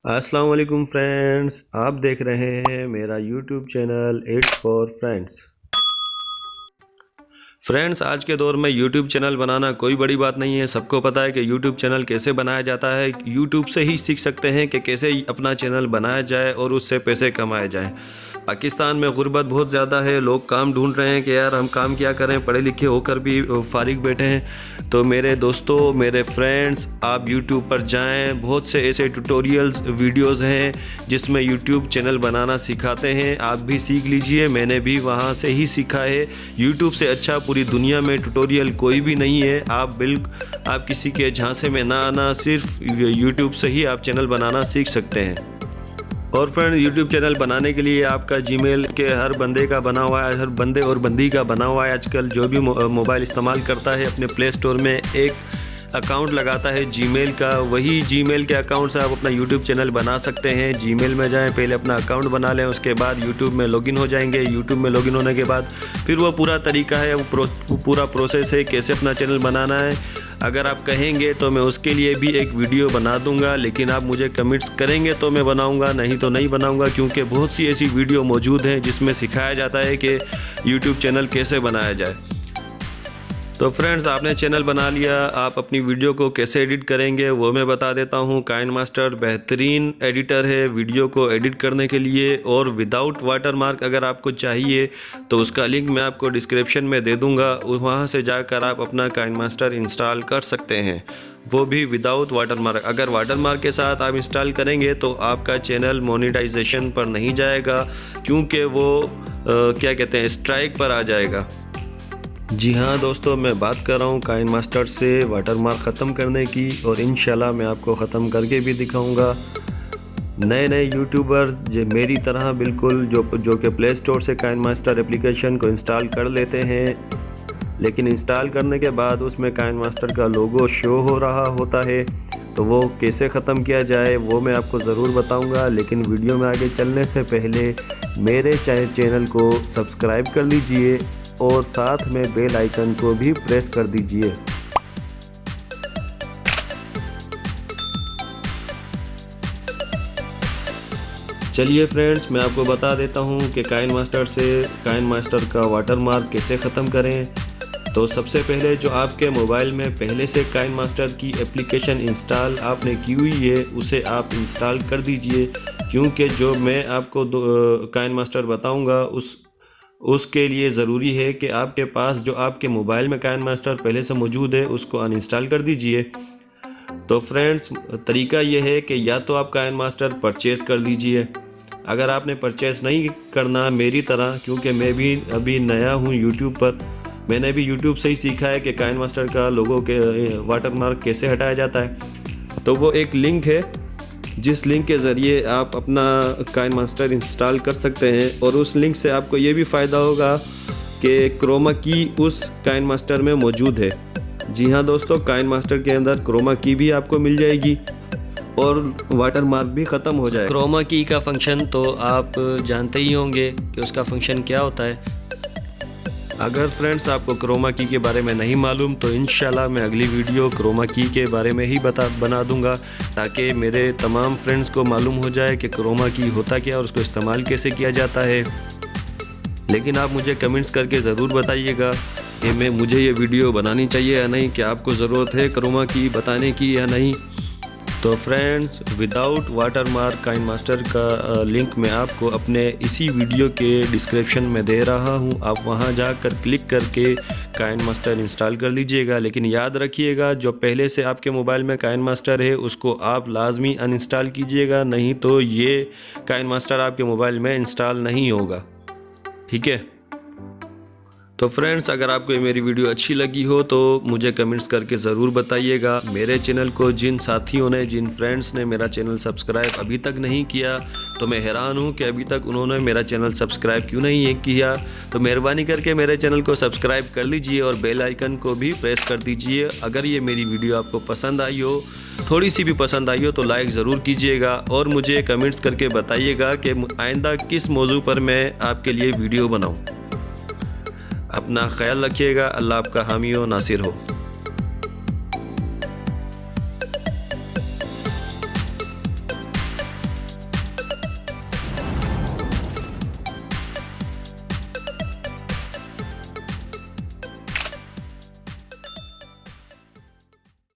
अस्सलाम वालेकुम फ्रेंड्स, आप देख रहे हैं मेरा YouTube channel it's for friends. Friends, आज के दौर में यूट्यूब चैनल बनाना कोई बड़ी बात नहीं है। सबको पता है कि यूट्यूब चैनल कैसे बनाया जाता है। यूट्यूब से ही सीख सकते हैं कि कैसे अपना चैनल बनाया जाए और उससे पैसे कमाए जाएं। पाकिस्तान में गुर्बत बहुत ज़्यादा है, लोग काम ढूंढ रहे हैं कि यार हम काम क्या करें, पढ़े लिखे होकर भी फारिग बैठे हैं। तो मेरे दोस्तों, मेरे फ्रेंड्स, आप यूट्यूब पर जाएं। बहुत से ऐसे ट्यूटोरियल्स वीडियोस हैं जिसमें यूट्यूब चैनल बनाना सिखाते हैं। आप भी सीख लीजिए, मैंने भी वहां से ही सीखा है। यूट्यूब से अच्छा पूरी दुनिया में ट्यूटोरियल कोई भी नहीं है। आप किसी के झांसे में ना आना, सिर्फ यूट्यूब से ही आप चैनल बनाना सीख सकते हैं। और फ्रेंड, यूट्यूब चैनल बनाने के लिए आपका जीमेल के हर बंदे का बना हुआ है, हर बंदे और बंदी का बना हुआ है। आजकल जो भी मोबाइल इस्तेमाल करता है अपने प्ले स्टोर में एक अकाउंट लगाता है जीमेल का। वही जीमेल के अकाउंट से आप अपना यूट्यूब चैनल बना सकते हैं। जीमेल में जाएं, पहले अपना अकाउंट बना लें, उसके बाद यूट्यूब में लॉगिन हो जाएंगे। यूट्यूब में लॉगिन होने के बाद फिर वो पूरा तरीका है, वो पूरा प्रोसेस है कैसे अपना चैनल बनाना है। अगर आप कहेंगे तो मैं उसके लिए भी एक वीडियो बना दूंगा, लेकिन आप मुझे कमेंट्स करेंगे तो मैं बनाऊंगा, नहीं तो नहीं बनाऊंगा, क्योंकि बहुत सी ऐसी वीडियो मौजूद हैं जिसमें सिखाया जाता है कि यूट्यूब चैनल कैसे बनाया जाए। तो फ्रेंड्स, आपने चैनल बना लिया, आप अपनी वीडियो को कैसे एडिट करेंगे वो मैं बता देता हूँ। काइनमास्टर बेहतरीन एडिटर है वीडियो को एडिट करने के लिए, और विदाउट वाटरमार्क अगर आपको चाहिए तो उसका लिंक मैं आपको डिस्क्रिप्शन में दे दूँगा। वहाँ से जाकर आप अपना काइनमास्टर इंस्टॉल कर सकते हैं, वो भी विदाउट वाटरमार्क। अगर वाटरमार्क के साथ आप इंस्टॉल करेंगे तो आपका चैनल मोनेटाइजेशन पर नहीं जाएगा, क्योंकि वो क्या कहते हैं, स्ट्राइक पर आ जाएगा। जी हाँ दोस्तों, मैं बात कर रहा हूँ काइनमास्टर से वाटरमार्क ख़त्म करने की, और इंशाल्लाह मैं आपको ख़त्म करके भी दिखाऊंगा। नए यूट्यूबर जो मेरी तरह बिल्कुल जो कि प्ले स्टोर से काइनमास्टर एप्लीकेशन को इंस्टॉल कर लेते हैं, लेकिन इंस्टॉल करने के बाद उसमें काइनमास्टर का लोगो शो हो रहा होता है, तो वो कैसे ख़त्म किया जाए वो मैं आपको ज़रूर बताऊंगा। लेकिन वीडियो में आगे चलने से पहले मेरे चैनल को सब्सक्राइब कर लीजिए और साथ में बेल आइकन को भी प्रेस कर दीजिए। चलिए फ्रेंड्स, मैं आपको बता देता हूँ कि काइनमास्टर से काइनमास्टर का वाटरमार्क कैसे ख़त्म करें। तो सबसे पहले जो आपके मोबाइल में पहले से काइनमास्टर की एप्लीकेशन इंस्टॉल आपने की हुई है उसे आप इंस्टॉल कर दीजिए, क्योंकि जो मैं आपको काइनमास्टर बताऊँगा उसके लिए ज़रूरी है कि आपके पास जो आपके मोबाइल में काइनमास्टर पहले से मौजूद है उसको अनइंस्टॉल कर दीजिए। तो फ्रेंड्स, तरीका यह है कि या तो आप काइनमास्टर परचेज़ कर लीजिए। अगर आपने परचेज़ नहीं करना मेरी तरह, क्योंकि मैं भी अभी नया हूँ यूट्यूब पर, मैंने भी यूट्यूब से ही सीखा है कि काइनमास्टर का लोगो के वाटरमार्क कैसे हटाया जाता है, तो वो एक लिंक है जिस लिंक के ज़रिए आप अपना काइनमास्टर इंस्टॉल कर सकते हैं। और उस लिंक से आपको ये भी फ़ायदा होगा कि क्रोमा की उस काइनमास्टर में मौजूद है। जी हाँ दोस्तों, काइनमास्टर के अंदर क्रोमा की भी आपको मिल जाएगी और वाटरमार्क भी ख़त्म हो जाएगा। क्रोमा की का फंक्शन तो आप जानते ही होंगे कि उसका फंक्शन क्या होता है। अगर फ्रेंड्स आपको क्रोमा की के बारे में नहीं मालूम तो इंशाल्लाह मैं अगली वीडियो क्रोमा की के बारे में ही बना दूंगा, ताकि मेरे तमाम फ्रेंड्स को मालूम हो जाए कि क्रोमा की होता क्या और उसको इस्तेमाल कैसे किया जाता है। लेकिन आप मुझे कमेंट्स करके ज़रूर बताइएगा कि मुझे ये वीडियो बनानी चाहिए या नहीं, कि आपको ज़रूरत है क्रोमा की बताने की या नहीं। तो फ्रेंड्स, विदाउट वाटरमार्क काइनमास्टर का लिंक मैं आपको अपने इसी वीडियो के डिस्क्रिप्शन में दे रहा हूं। आप वहां जाकर क्लिक करके काइनमास्टर इंस्टॉल कर लीजिएगा। लेकिन याद रखिएगा, जो पहले से आपके मोबाइल में काइनमास्टर है उसको आप लाजमी अनइंस्टॉल कीजिएगा, नहीं तो ये काइनमास्टर आपके मोबाइल में इंस्टॉल नहीं होगा। ठीक है। तो फ्रेंड्स, अगर आपको ये मेरी वीडियो अच्छी लगी हो तो मुझे कमेंट्स करके ज़रूर बताइएगा। मेरे चैनल को जिन साथियों ने, जिन फ्रेंड्स ने मेरा चैनल सब्सक्राइब अभी तक नहीं किया, तो मैं हैरान हूँ कि अभी तक उन्होंने मेरा चैनल सब्सक्राइब क्यों नहीं किया। तो मेहरबानी करके मेरे चैनल को सब्सक्राइब कर लीजिए और बेल आइकन को भी प्रेस कर दीजिए। अगर ये मेरी वीडियो आपको पसंद आई हो, थोड़ी सी भी पसंद आई हो, तो लाइक ज़रूर कीजिएगा और मुझे कमेंट्स करके बताइएगा कि आइंदा किस मौजू पर मैं आपके लिए वीडियो बनाऊँ। अपना ख्याल रखिएगा। अल्लाह आपका हामी हो, नासिर हो।